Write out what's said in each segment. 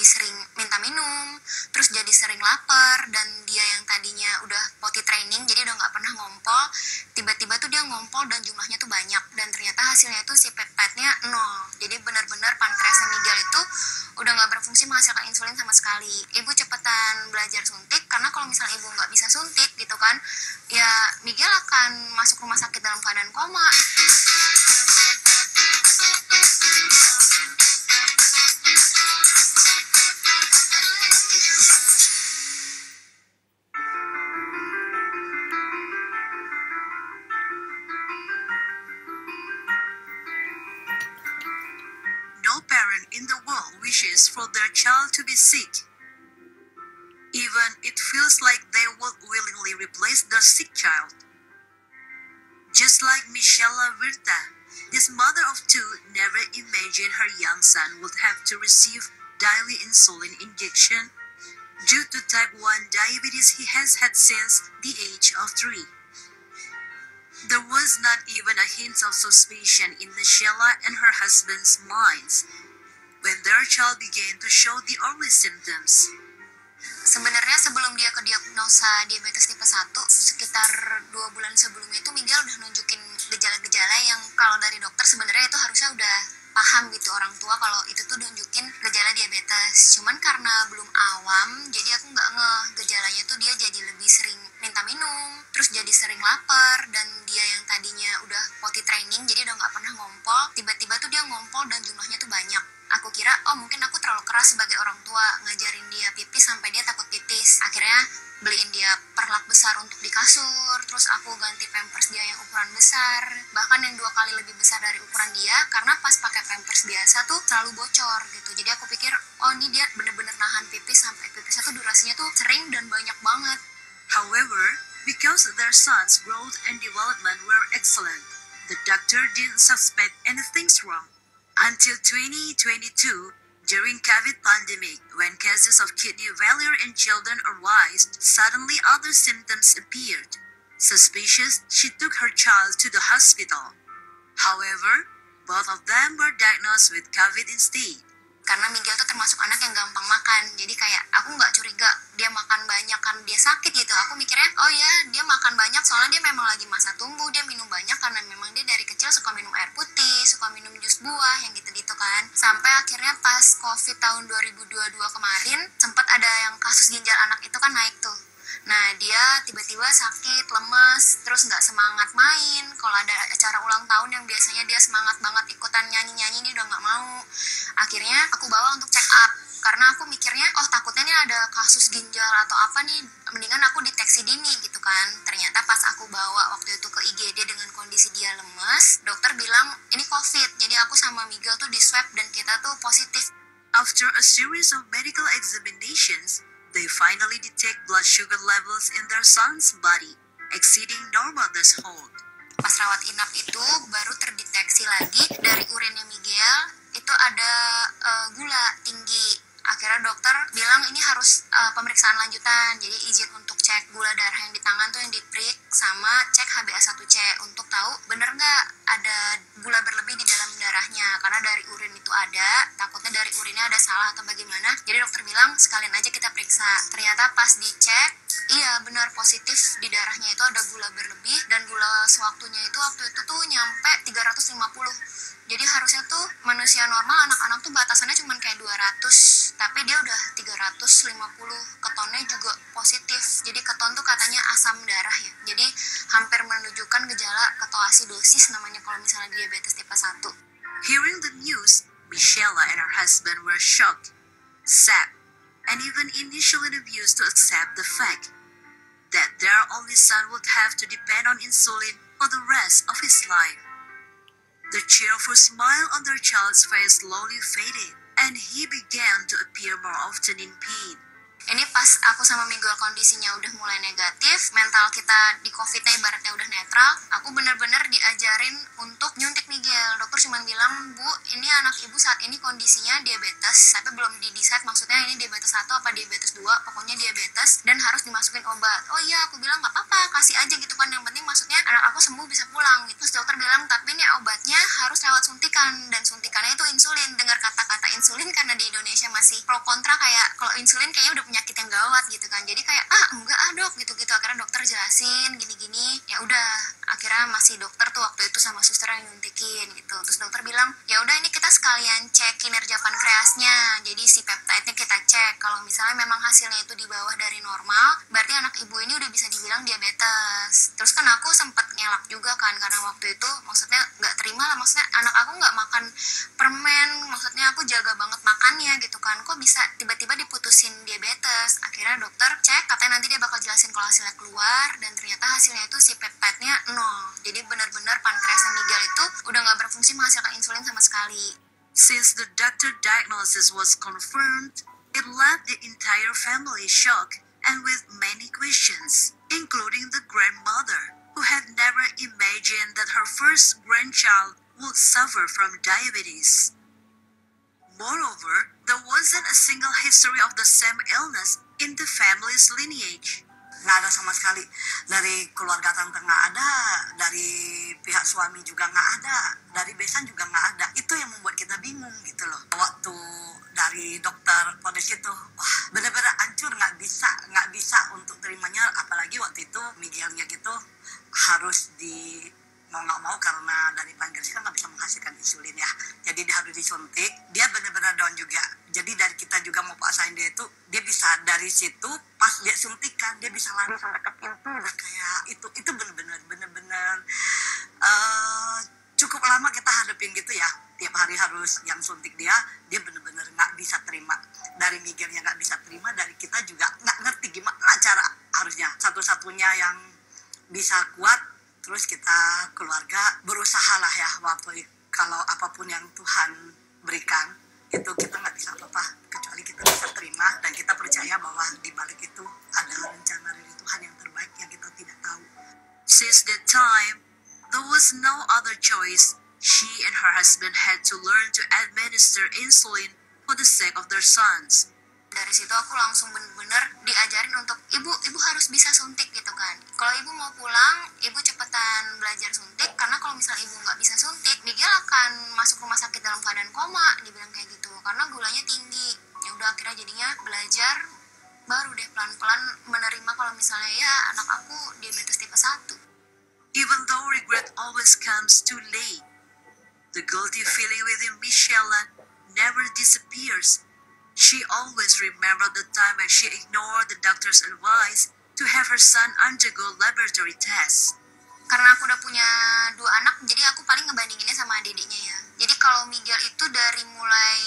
lebih sering minta minum, terus jadi sering lapar, dan dia yang tadinya udah potty training, jadi udah nggak pernah ngompol, tiba-tiba tuh dia ngompol dan jumlahnya tuh banyak, dan ternyata hasilnya tuh si peptide-nya nol. Jadi benar-benar pankreasnya Miguel itu udah nggak berfungsi menghasilkan insulin sama sekali. Ibu cepetan belajar suntik, karena kalau misalnya ibu nggak bisa suntik gitu kan, ya Miguel akan masuk rumah sakit dalam keadaan koma. No parent in the world wishes for their child to be sick. Even it feels like they would willingly replace their sick child. Just like Michela Virta, this mother of two never imagined her young son would have to receive daily insulin injection due to type 1 diabetes he has had since the age of 3. There was not even a hint of suspicion in Michela and her husband's minds when their child began to show the early symptoms. Sebenarnya sebelum dia kediagnosa diabetes tipe 1, sekitar 2 bulan sebelumnya itu Miguel udah nunjukin gejala-gejala yang kalau dari dokter sebenarnya itu harusnya udah paham gitu orang tua kalau itu tuh nunjukin gejala diabetes. Cuman karena belum awam, jadi aku nggak ngeh gejalanya tuh dia jadi lebih sering minta minum, terus jadi sering lapar, dan dia yang tadinya udah potty training, jadi udah nggak pernah ngompol, tiba-tiba tuh dia ngompol dan jumlahnya tuh banyak. Aku kira, oh mungkin aku terlalu keras sebagai orang tua, ngajarin dia pipis sampai dia takut pipis. Akhirnya beliin dia perlak besar untuk di kasur, terus aku ganti pampers dia yang ukuran besar, bahkan yang 2 kali lebih besar dari ukuran dia, karena pas pakai pampers biasa tuh selalu bocor gitu. Jadi aku pikir, oh ini dia bener-bener nahan pipis sampai pipisnya tuh durasinya tuh sering dan banyak banget. However, because their son's growth and development were excellent, the doctor didn't suspect anything's wrong. Until 2022, during COVID pandemic, when cases of kidney failure in children arose, suddenly other symptoms appeared. Suspicious, she took her child to the hospital. However, both of them were diagnosed with COVID instead. Karena Miguel tuh termasuk anak yang gampang makan, jadi kayak aku nggak curiga dia makan banyak karena dia sakit gitu. Aku mikirnya, oh ya dia makan banyak soalnya dia memang lagi masa tumbuh, dia minum banyak karena memang dia dari kecil suka minum air putih, suka minum jus buah yang gitu-gitu kan. Sampai akhirnya pas COVID tahun 2022 kemarin, sempat ada yang kasus ginjal anak itu kan naik tuh. Nah dia tiba-tiba sakit, lemes, terus nggak semangat main. Kalau ada acara ulang tahun yang biasanya dia semangat banget ikutan nyanyi-nyanyi, dia udah nggak mau. Akhirnya aku bawa untuk check up, karena aku mikirnya, oh takutnya nih ada kasus ginjal atau apa nih, mendingan aku deteksi dini gitu kan. Ternyata pas aku bawa waktu itu ke IGD dengan kondisi dia lemes, dokter bilang ini COVID. Jadi aku sama Miguel tuh di swab dan kita tuh positif. After a series of medical examinations, they finally detect blood sugar levels in their son's body exceeding normal threshold. Pas rawat inap itu baru terdeteksi lagi dari urinnya Miguel itu ada gula tinggi. Akhirnya dokter bilang ini harus pemeriksaan lanjutan, jadi izin untuk cek gula darah yang di tangan tuh yang diperik, sama cek HbA1c untuk tahu bener nggak ada gula berlebih di dalam darahnya, karena dari urin itu ada, takutnya dari urinnya ada salah atau bagaimana. Jadi dokter bilang sekalian aja kita periksa. Ternyata pas dicek, iya benar positif, di darahnya itu ada gula berlebih, dan gula sewaktunya itu waktu itu tuh nyampe 350. Jadi harusnya tuh manusia normal, anak-anak tuh batasannya cuma kayak 200, tapi dia udah 350. Ketonnya juga positif. Jadi keton tuh katanya asam darah ya. Jadi hampir menunjukkan gejala ketoasidosis namanya kalau misalnya diabetes tipe 1. Hearing the news, Michela and her husband were shocked, sad, and even initially refused to accept the fact that their only son would have to depend on insulin for the rest of his life. The cheerful smile on their child's face slowly faded, and he began to appear more often in pain. Ini pas aku sama Miguel kondisinya udah mulai negatif, mental kita di COVID-nya ibaratnya udah netral, aku bener-bener diajarin untuk nyuntik Miguel. Dokter cuma bilang, Bu, ini anak ibu saat ini kondisinya diabetes, tapi belum di-decide maksudnya ini diabetes 1 apa diabetes 2, pokoknya diabetes, dan harus dimasukin obat. Oh iya, aku bilang gak apa-apa, kasih aja gitu kan, yang penting maksudnya anak aku sembuh bisa pulang. Terus dokter bilang, tapi ini obatnya harus lewat suntikan, dan suntikannya itu insulin. Dengar kata-kata insulin karena di Indonesia masih pro kontra, kayak kalau insulin kayaknya udah penyakit yang gawat gitu kan. Jadi kayak enggak dok gitu-gitu. Akhirnya dokter jelasin gini-gini. Ya udah, akhirnya masih dokter tuh waktu itu sama suster yang nyuntikin gitu. Terus dokter bilang, "Ya udah ini kita sekalian cek kinerja pankreasnya. Jadi si peptide-nya kita cek. Kalau misalnya memang hasilnya itu di bawah dari normal, berarti anak ibu ini udah bisa dibilang diabetes." Terus kan aku sempat ngelak juga kan, karena waktu itu maksudnya nggak terima lah, maksudnya anak aku nggak makan permen, maksudnya aku jaga banget makannya gitu kan, kok bisa tiba-tiba diputusin diabetes. Akhirnya dokter cek, katanya nanti dia bakal jelasin kalau hasilnya keluar, dan ternyata hasilnya itu si peptide-nya 0. Jadi benar-benar pankreasnya Miguel itu udah nggak berfungsi menghasilkan insulin sama sekali. Since the doctor diagnosis was confirmed, it left the entire family shocked and with many questions, including the grandmother, who had never imagined that her first grandchild would suffer from diabetes. Moreover, there wasn't a single history of the same illness in the family's lineage. Nggak ada sama sekali. Dari keluarga tante nggak ada, dari pihak suami juga nggak ada, dari besan juga nggak ada. Itu yang membuat kita bingung gitu loh. Waktu dari dokter pada situ, wah benar-benar hancur, nggak bisa untuk terimanya. Apalagi waktu itu Miguelnya gitu harus mau nggak mau, karena dari pankreas kan nggak bisa menghasilkan insulin ya, jadi dia harus disuntik. Dia benar-benar down juga. Jadi dari kita juga mau paksain dia itu, dia bisa dari situ pas dia suntikan dia bisa lari sampai ke pintu. Udah kayak itu benar-benar cukup lama kita hadapin gitu ya. Tiap hari harus yang suntik dia benar-benar nggak bisa terima. Dari Miguelnya nggak bisa terima, dari kita juga nggak ngerti gimana cara. Harusnya satu-satunya yang bisa kuat, terus kita keluarga berusaha lah ya, waktu kalau apapun yang Tuhan berikan itu kita nggak bisa apa-apa, kecuali kita bisa terima dan kita percaya bahwa di balik itu ada rencana dari Tuhan yang terbaik yang kita tidak tahu. Since that time, there was no other choice. She and her husband had to learn to administer insulin for the sake of their sons. Dari situ aku langsung bener-bener diajarin untuk ibu harus bisa suntik gitu kan. Kalau ibu mau pulang, ibu cepetan belajar suntik, karena kalau misalnya ibu nggak bisa suntik, Miguel akan masuk rumah sakit dalam keadaan koma, dibilang kayak gitu, karena gulanya tinggi. Ya udah, akhirnya jadinya belajar, baru deh pelan-pelan menerima kalau misalnya ya anak aku diabetes tipe 1. Even though regret always comes too late, the guilty feeling within Michelle never disappears. She always remembered the time when she ignored the doctor's advice to have her son undergo laboratory tests. Karena aku udah punya 2 anak, jadi aku paling ngebandinginnya sama adiknya ya. Jadi kalau Miguel itu dari mulai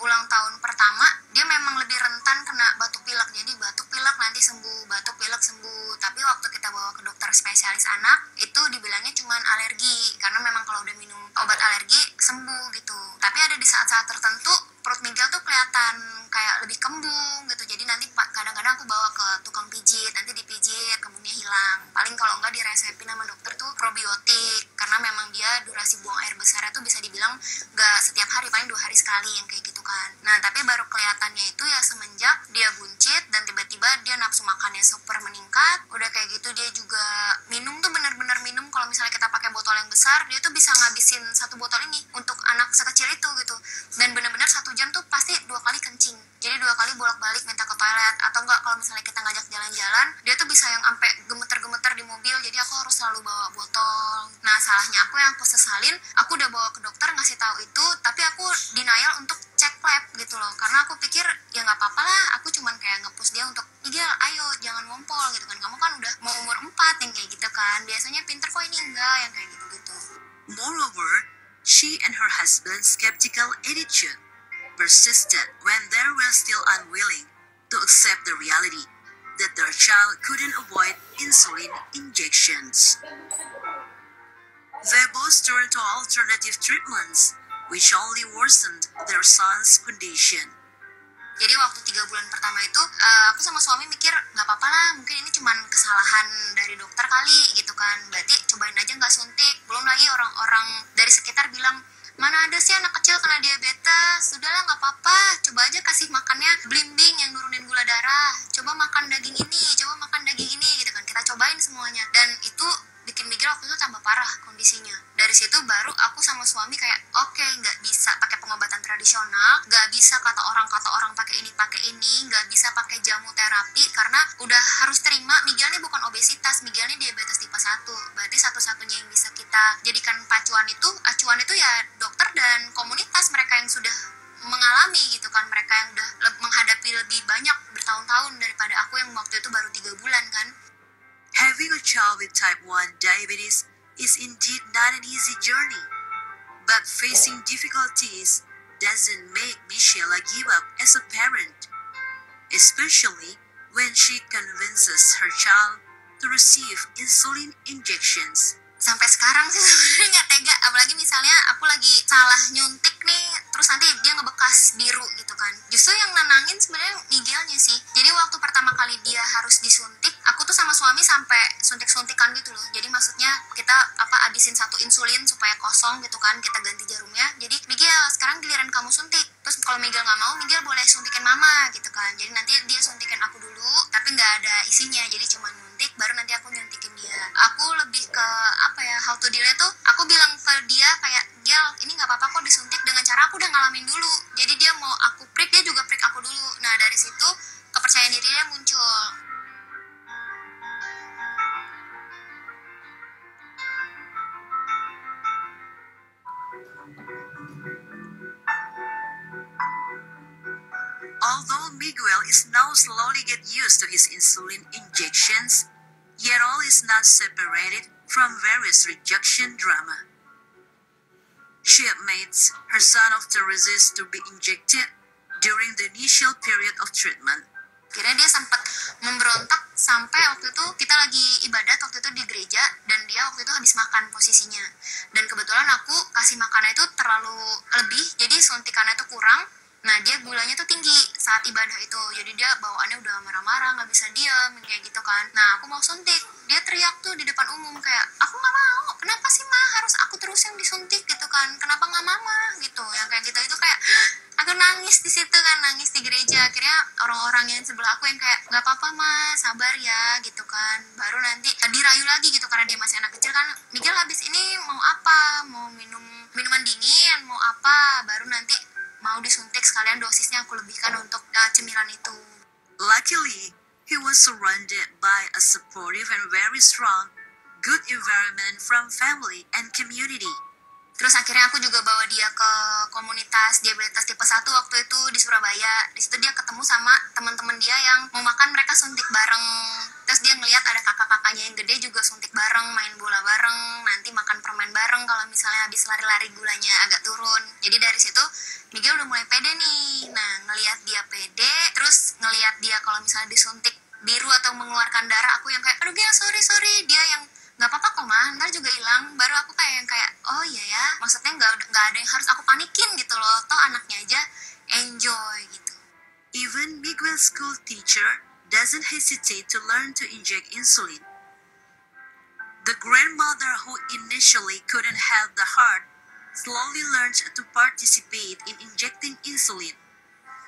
ulang tahun pertama, dia memang lebih rentan kena batuk pilek. Jadi batuk pilek nanti sembuh, batuk pilek sembuh. Tapi waktu kita bawa ke dokter spesialis anak, itu dibilangnya cuma alergi. Karena memang kalau udah minum obat alergi, sembuh gitu. Tapi ada di saat-saat tertentu, perut Miguel tuh kelihatan kayak lebih kembung gitu. Jadi nanti kadang-kadang aku bawa ke tukang pijit, nanti dipijit, kembungnya hilang. Paling kalau enggak diresepin sama dokter tuh probiotik, karena memang dia durasi buang air besarnya tuh bisa dibilang nggak setiap hari, paling 2 hari sekali yang kayak gitu kan. Nah tapi baru kelihatannya itu ya semenjak dia buncit dan tiba-tiba dia nafsu makannya super meningkat. Udah kayak gitu dia juga minum tuh benar-benar minum, kalau misalnya kita pakai botol yang besar, dia tuh bisa ngabisin 1 botol ini untuk anak sekecil itu gitu. Dan benar-benar 1 jam tuh pasti 2 kali kencing. Jadi 2 kali bolak-balik minta ke toilet. Atau enggak kalau misalnya kita ngajak jalan-jalan, dia tuh bisa yang sampai gemeter-gemeter di mobil. Jadi aku harus selalu bawa botol. Nah salahnya aku yang aku sesalin, aku udah bawa ke dokter ngasih tahu itu, tapi aku denial untuk cek lab gitu loh. Karena aku pikir ya nggak apa-apa lah, aku cuman kayak nge-push dia untuk Miguel ayo jangan ngompol gitu kan, kamu kan udah mau umur 4 yang kayak gitu kan, biasanya pinter kok, ini enggak, yang kayak gitu-gitu. Moreover, she and her husband's skeptical attitude persisted when they were still unwilling to accept the reality that their child couldn't avoid insulin injections. They both turned to alternative treatments, which only worsened their son's condition. Jadi waktu 3 bulan pertama itu, aku sama suami mikir nggak apa-apa lah, mungkin ini cuman kesalahan dari dokter kali gitu kan. Berarti cobain aja nggak suntik. Belum lagi orang-orang dari sekitar bilang, mana ada sih anak kecil kena diabetes, sudahlah nggak apa-apa, coba aja kasih makannya blimbing yang nurunin gula darah, coba makan daging ini gitu kan. Kita cobain semuanya, dan itu bikin Miguel waktu itu tambah parah kondisinya. Dari situ baru aku sama suami kayak, oke, nggak bisa pakai pengobatan tradisional, nggak bisa kata orang pakai ini, nggak bisa pakai jamu terapi, karena udah harus terima Miguel ini bukan obesitas, Miguel ini diabetes tipe 1. Berarti satu-satunya yang bisa kita jadikan acuan itu ya dokter dan komunitas mereka yang sudah mengalami gitu kan, mereka yang udah menghadapi lebih banyak bertahun-tahun daripada aku yang waktu itu baru 3 bulan kan. Having a child with type 1 diabetes is indeed not an easy journey, but facing difficulties doesn't make Michelle give up as a parent, especially when she convinces her child to receive insulin injections. Sampai sekarang sih sebenarnya nggak tega, apalagi misalnya aku lagi salah nyuntik nih, terus nanti dia ngebekas biru gitu kan. Justru yang nenangin sebenarnya Miguelnya sih. Jadi waktu pertama kali dia harus disuntik, aku tuh sama suami sampai suntik-suntikan gitu loh. Jadi maksudnya kita abisin satu insulin supaya kosong gitu kan, kita ganti jarumnya. Jadi Miguel sekarang giliran kamu suntik. Terus kalau Miguel nggak mau, Miguel boleh suntikin mama gitu kan. Jadi nanti dia suntikin aku dulu, tapi nggak ada isinya, jadi cuma nyuntik, baru nanti aku nyuntikin dia. Aku lebih ke how to deal-nya tuh, aku bilang ke dia kayak, Gel, ini nggak apa-apa kok disuntik dengan cara aku udah ngalamin dulu. Jadi dia mau aku prik, dia juga prik aku dulu. Nah dari situ kepercayaan diri dia muncul. Although Miguel is now slowly get used to his insulin injections, yet all is not separated from various rejection drama. She admits her son often resists to be injected during the initial period of treatment. Akhirnya dia sempat memberontak sampai waktu itu kita lagi ibadat waktu itu di gereja, dan dia waktu itu habis makan posisinya. Dan kebetulan aku kasih makannya itu terlalu lebih, jadi suntikannya itu kurang. Nah dia gulanya tuh tinggi saat ibadah itu, jadi dia bawaannya udah marah-marah, nggak bisa diam kayak gitu kan. Nah aku mau suntik, dia teriak tuh di depan umum kayak, aku nggak mau, kenapa sih ma harus aku terus yang disuntik gitu kan, kenapa nggak mama gitu, yang kayak gitu itu kayak aku nangis di situ kan, nangis di gereja. Akhirnya orang-orang yang sebelah aku yang kayak, nggak apa-apa ma, sabar ya gitu kan. Baru nanti dirayu lagi gitu karena dia masih anak kecil kan, Miguel habis ini mau apa, mau minuman dingin, mau apa, baru nanti mau disuntik sekalian dosisnya aku lebihkan untuk cemilan itu. Luckily, he was surrounded by a supportive and very strong, good environment from family and community. Terus akhirnya aku juga bawa dia ke komunitas diabetes tipe 1 waktu itu di Surabaya. Di situ dia ketemu sama teman-teman dia yang mau makan, mereka suntik bareng. Terus dia ngelihat ada kakak-kakaknya yang gede juga suntik bareng, main bola bareng, nanti makan permen bareng kalau misalnya habis lari-lari gulanya agak turun. Jadi dari situ Miguel udah mulai pede nih. Nah, ngelihat dia pede, terus ngelihat dia kalau misalnya disuntik biru atau mengeluarkan darah, aku yang kayak, aduh Gel, sorry. Dia yang, nggak apa-apa kok ma, ntar juga hilang. Baru aku kayak yang kayak, oh iya ya, maksudnya nggak ada yang harus aku panikin gitu loh, toh anaknya aja enjoy gitu. Even Miguel's school teacher doesn't hesitate to learn to inject insulin. The grandmother who initially couldn't have the heart slowly learns to participate in injecting insulin.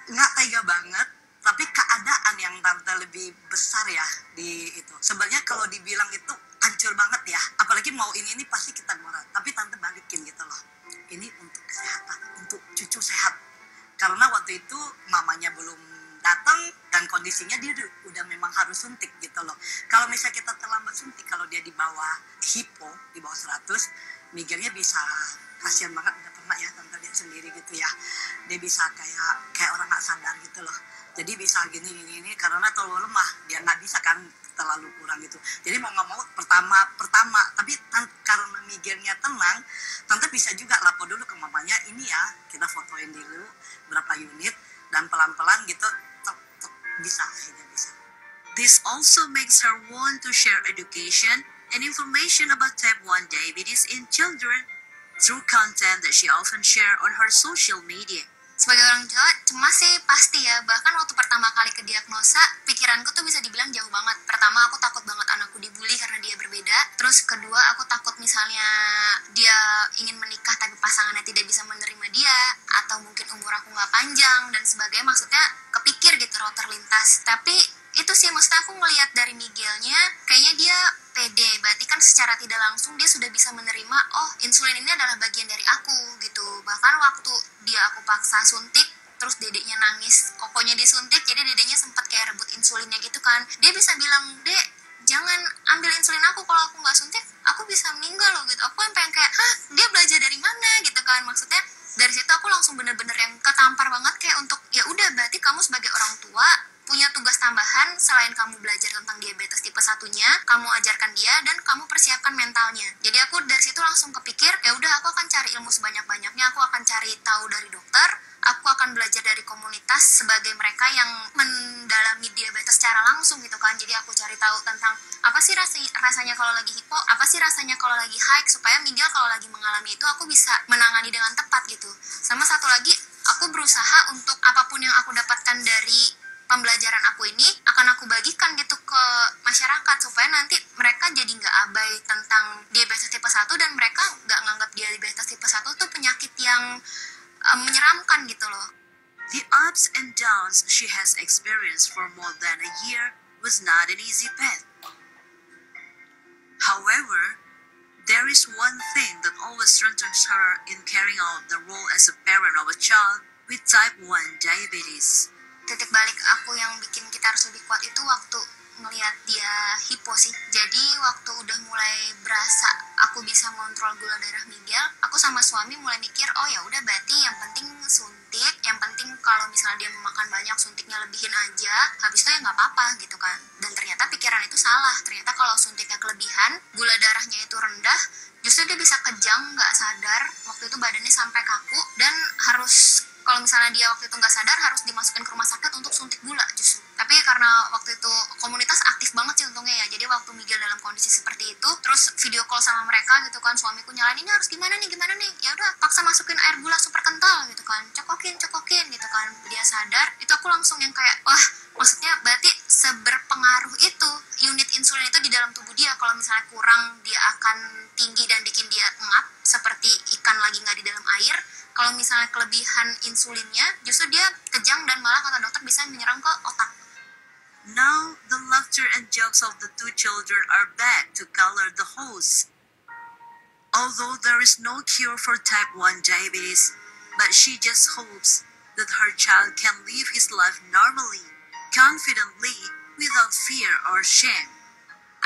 Nggak tega banget, tapi keadaan yang tante lebih besar ya di itu. Sebenarnya kalau dibilang itu hancur banget ya, apalagi mau ini pasti kita marah, tapi tante balikin gitu loh, ini untuk kesehatan, untuk cucu sehat, karena waktu itu mamanya belum datang dan kondisinya dia udah memang harus suntik gitu loh. Kalau misalnya kita terlambat suntik, kalau dia di bawah hipo, di bawah 100, Miguelnya bisa, kasihan banget, udah pernah ya tante lihat sendiri gitu ya, dia bisa kayak orang nggak sadar gitu loh. Jadi bisa gini karena terlalu lemah, dia nggak bisa kan, terlalu kurang gitu. Jadi mau nggak mau pertama, tapi karena Miguelnya tenang, tante bisa juga lapor dulu ke mamanya, ini ya kita fotoin dulu berapa unit, dan pelan-pelan gitu bisa, akhirnya bisa. This also makes her want to share education and information about type 1 diabetes in children through content that she often share on her social media. Sebagai orang Jawa, cemas sih pasti ya. Bahkan waktu pertama kali ke diagnosa, pikiranku tuh bisa dibilang jauh banget. Pertama, aku takut banget anakku dibully karena dia berbeda. Terus kedua, aku takut misalnya dia ingin menikah tapi pasangannya tidak bisa menerima dia, atau mungkin umur aku nggak panjang dan sebagainya. Maksudnya kepikir gitu roh terlintas. Tapi itu sih maksudnya aku ngelihat dari Miguelnya kayaknya dia pede, berarti kan secara tidak langsung dia sudah bisa menerima oh insulin ini adalah bagian dari aku gitu. Bahkan waktu dia aku paksa suntik terus dedeknya nangis, kokonya disuntik, jadi dedeknya sempat kayak rebut insulinnya gitu kan, dia bisa bilang, dek jangan ambil insulin aku, kalau aku nggak suntik aku bisa meninggal loh gitu. Aku yang pengen kayak hah dia belajar dari mana gitu kan, maksudnya dari situ aku langsung bener-bener yang ketampar banget kayak untuk ya udah berarti kamu sebagai orang tua punya tugas tambahan selain kamu belajar tentang diabetes tipe 1-nya, kamu ajarkan dia dan kamu persiapkan mentalnya. Jadi aku dari situ langsung kepikir, ya udah aku akan cari ilmu sebanyak-banyaknya, aku akan cari tahu dari dokter, aku akan belajar dari komunitas sebagai mereka yang mendalami diabetes secara langsung gitu kan. Jadi aku cari tahu tentang apa sih rasanya kalau lagi hipo, apa sih rasanya kalau lagi high, supaya Miguel kalau lagi mengalami itu aku bisa menangani dengan tepat gitu. Sama satu lagi, aku berusaha untuk apapun yang aku dapatkan dari pembelajaran aku ini akan aku bagikan gitu ke masyarakat supaya nanti mereka jadi nggak abai tentang diabetes tipe 1 dan mereka nggak nganggap diabetes tipe 1 tuh penyakit yang menyeramkan gitu loh. The ups and downs she has experienced for more than a year was not an easy path. However, there is one thing that always strengthens her in carrying out the role as a parent of a child with type 1 diabetes. Titik balik aku yang bikin kita harus lebih kuat itu waktu ngelihat dia hipo sih. Jadi waktu udah mulai berasa aku bisa ngontrol gula darah Miguel, aku sama suami mulai mikir, oh ya udah berarti yang penting suntik, yang penting kalau misalnya dia mau makan banyak suntiknya lebihin aja, habis itu ya nggak apa-apa gitu kan. Dan ternyata pikiran itu salah. Ternyata kalau suntiknya kelebihan, gula darahnya itu rendah, justru dia bisa kejang nggak sadar. Waktu itu badannya sampai kaku dan harus kalau misalnya dia waktu itu nggak sadar harus dimasukin ke rumah sakit untuk suntik gula justru. Tapi karena waktu itu komunitas aktif banget sih untungnya ya, jadi waktu Miguel dalam kondisi seperti itu terus video call sama mereka gitu kan, suamiku nyalain ini harus gimana nih, ya udah paksa masukin air gula super kental gitu kan, cokokin gitu kan, dia sadar. Itu aku langsung yang kayak wah, maksudnya berarti seberpengaruh itu unit insulin itu di dalam tubuh dia. Kalau misalnya kurang dia akan tinggi dan bikin dia ngap seperti ikan lagi nggak di dalam air. Kalau misalnya kelebihan insulinnya, justru dia kejang dan malah kata dokter bisa menyerang ke otak. Now, the laughter and jokes of the two children are back to color the house. Although there is no cure for type 1 diabetes, but she just hopes that her child can live his life normally, confidently, without fear or shame.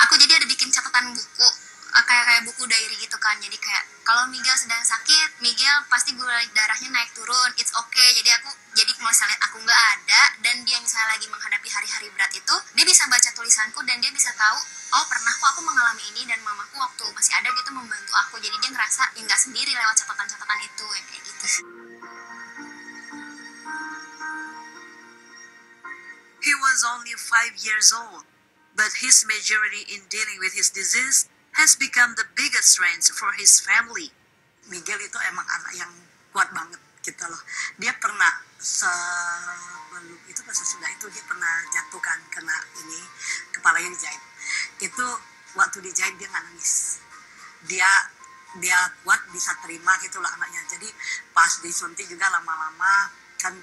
Aku jadi ada bikin catatan buku, kayak buku diary gitu kan. Jadi kayak kalau Miguel sedang sakit, Miguel pasti gula darahnya naik turun, it's okay. Jadi kalau misalnya aku nggak ada dan dia misalnya lagi menghadapi hari-hari berat itu, dia bisa baca tulisanku dan dia bisa tahu, oh pernah kok aku mengalami ini dan mamaku waktu masih ada gitu membantu aku. Jadi dia ngerasa ya nggak sendiri lewat catatan-catatan itu yang kayak gitu. He was only 5 years old, but his maturity in dealing with his disease has become the biggest strength for his family. Miguel itu emang anak yang kuat banget gitu loh. Dia pernah sebelum itu sesudah itu dia pernah jatuh kan, kena ini kepalanya dijahit. Itu waktu dijahit dia nggak nangis. Dia kuat, bisa terima gitu loh anaknya. Jadi pas disuntik juga lama-lama kan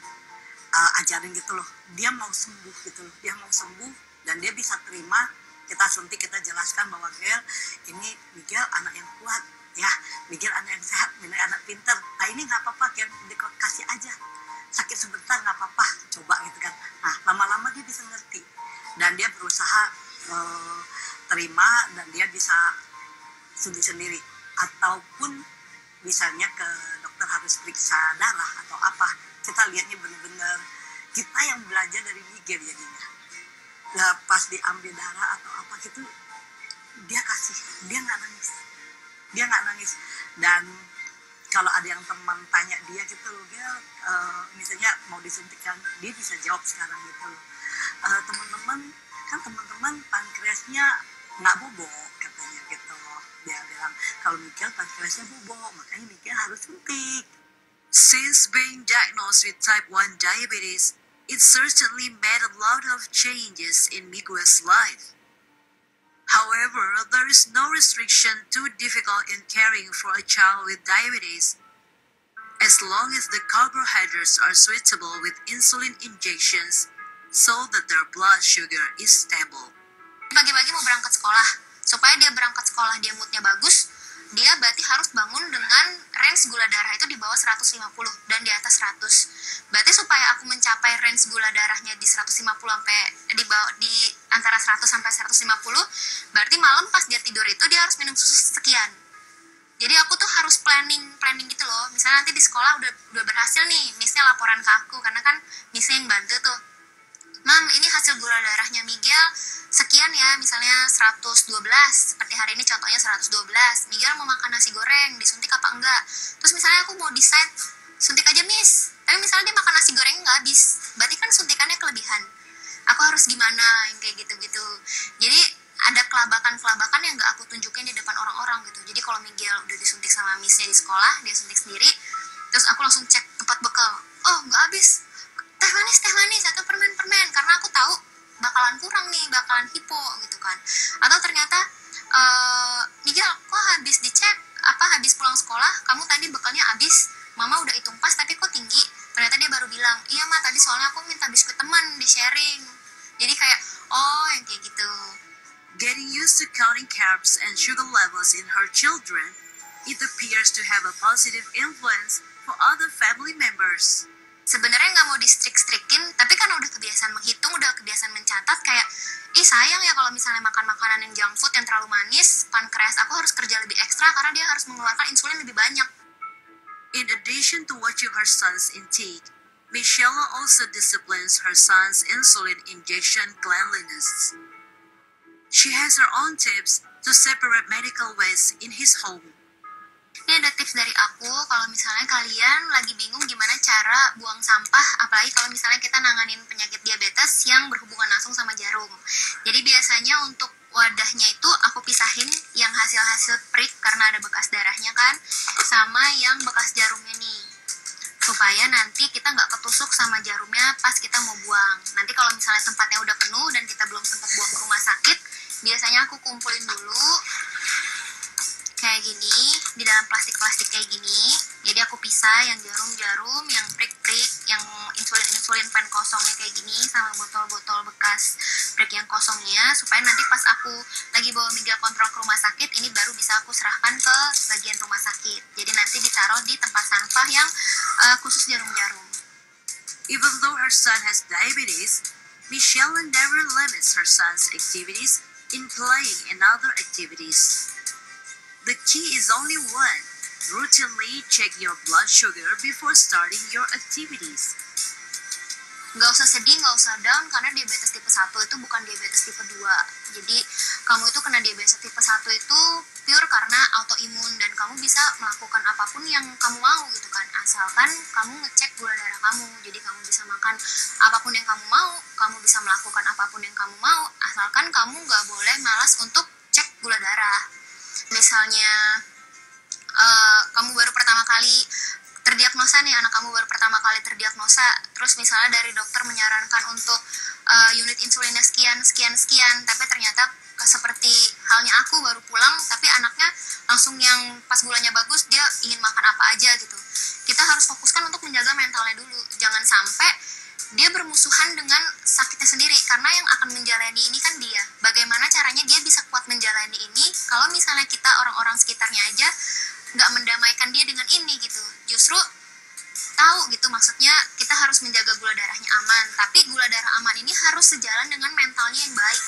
ajarin gitu loh. Dia mau sembuh gitu loh. Dia mau sembuh dan dia bisa terima. Kita suntik, kita jelaskan bahwa Miguel anak yang kuat ya, Miguel anak yang sehat, Miguel anak pinter. Nah ini nggak apa-apa, kasih aja, sakit sebentar nggak apa-apa, coba gitu kan. Nah lama-lama dia bisa ngerti dan dia berusaha terima dan dia bisa suntik sendiri, ataupun misalnya ke dokter harus periksa darah atau apa. Kita lihatnya bener-bener kita yang belajar dari Miguel jadinya. Nah, pas diambil darah atau apa gitu dia nggak nangis. Dan kalau ada yang teman tanya dia gitu loh, misalnya mau disuntikan, dia bisa jawab sekarang gitu loh, teman-teman pankreasnya nggak bobok katanya gitu loh. Dia bilang kalau Miguel pankreasnya bobok, makanya Miguel harus suntik. Since being diagnosed with type 1 diabetes, it certainly made a lot of changes in Miguel's life. However, there is no restriction too difficult in caring for a child with diabetes, as long as the carbohydrates are suitable with insulin injections so that their blood sugar is stable. Pagi-pagi mau berangkat sekolah, supaya dia berangkat sekolah dia moodnya bagus, dia berarti harus bangun dengan range gula darah itu di bawah 150 dan di atas 100. Berarti supaya aku mencapai range gula darahnya di 150 sampai di antara 100 sampai 150, berarti malam pas dia tidur itu dia harus minum susu sekian. Jadi aku tuh harus planning gitu loh. Misalnya nanti di sekolah udah berhasil nih, miss-nya laporan ke aku karena kan miss-nya yang bantu tuh. Mam, ini hasil gula darahnya Miguel sekian ya, misalnya 112, seperti hari ini contohnya 112. Miguel mau makan nasi goreng, disuntik apa enggak? Terus misalnya aku mau decide, suntik aja miss, tapi misalnya dia makan nasi goreng enggak habis, berarti kan suntikannya kelebihan. Aku harus gimana, yang kayak gitu-gitu. Jadi ada kelabakan yang enggak aku tunjukin di depan orang-orang gitu. Jadi kalau Miguel udah disuntik sama missnya di sekolah, dia suntik sendiri, terus aku langsung cek tempat bekal, oh enggak habis, teh manis atau permen karena aku tahu bakalan kurang nih, bakalan hipo gitu kan. Atau ternyata Miguel kok habis dicek habis pulang sekolah kamu tadi bekalnya habis, mama udah hitung pas tapi kok tinggi. Ternyata dia baru bilang, iya ma tadi soalnya aku minta biskuit teman di sharing. Jadi kayak yang kayak gitu. Getting used to counting carbs and sugar levels in her children, it appears to have a positive influence for other family members. Sebenarnya nggak mau distrik-strikin, tapi kan udah kebiasaan menghitung, udah kebiasaan mencatat, kayak sayang ya kalau misalnya makan makanan yang junk food yang terlalu manis, pankreas aku harus kerja lebih ekstra karena dia harus mengeluarkan insulin lebih banyak. In addition to watching her son's intake, Michelle also disciplines her son's insulin injection cleanliness. She has her own tips to separate medical waste in his home. Ini ada tips dari aku, kalau misalnya kalian lagi bingung gimana cara buang sampah, apalagi kalau misalnya kita nanganin penyakit diabetes yang berhubungan langsung sama jarum. Jadi biasanya untuk wadahnya itu aku pisahin yang hasil prick karena ada bekas darahnya kan, sama yang bekas jarumnya nih. Supaya nanti kita nggak ketusuk sama jarumnya pas kita mau buang. Nanti kalau misalnya tempatnya udah penuh dan kita belum sempat buang ke rumah sakit, biasanya aku kumpulin dulu kayak gini, di dalam plastik kayak gini. Jadi aku pisah yang jarum-jarum, yang prick-prick, yang insulin pen kosongnya kayak gini, sama botol-botol bekas prick yang kosongnya, supaya nanti pas aku lagi bawa Miguel kontrol ke rumah sakit, ini baru bisa aku serahkan ke bagian rumah sakit. Jadi nanti ditaruh di tempat sampah yang khusus jarum-jarum. Even though her son has diabetes, Michelle never limits her son's activities in playing and other activities. The key is only one. Routinely check your blood sugar before starting your activities. Nggak usah sedih, nggak usah down, karena diabetes tipe 1 itu bukan diabetes tipe 2. Jadi kamu itu kena diabetes tipe 1 itu pure karena autoimun, dan kamu bisa melakukan apapun yang kamu mau gitu kan, asalkan kamu ngecek gula darah kamu. Jadi kamu bisa makan apapun yang kamu mau, kamu bisa melakukan apapun yang kamu mau, asalkan kamu nggak boleh malas untuk cek gula darah. Misalnya kamu baru pertama kali terdiagnosa nih, anak kamu baru pertama kali terdiagnosa, terus misalnya dari dokter menyarankan untuk unit insulinnya sekian, tapi ternyata seperti halnya aku baru pulang, tapi anaknya langsung yang pas gulanya bagus, dia ingin makan apa aja gitu. Kita harus fokuskan untuk menjaga mentalnya dulu, jangan sampai dia bermusuhan dengan sakitnya sendiri, karena yang akan menjalani ini kan dia. Bagaimana caranya dia bisa kuat menjalani ini kalau misalnya kita orang-orang sekitarnya aja nggak mendamaikan dia dengan ini gitu. Justru tahu gitu, maksudnya kita harus menjaga gula darahnya aman, tapi gula darah aman ini harus sejalan dengan mentalnya yang baik.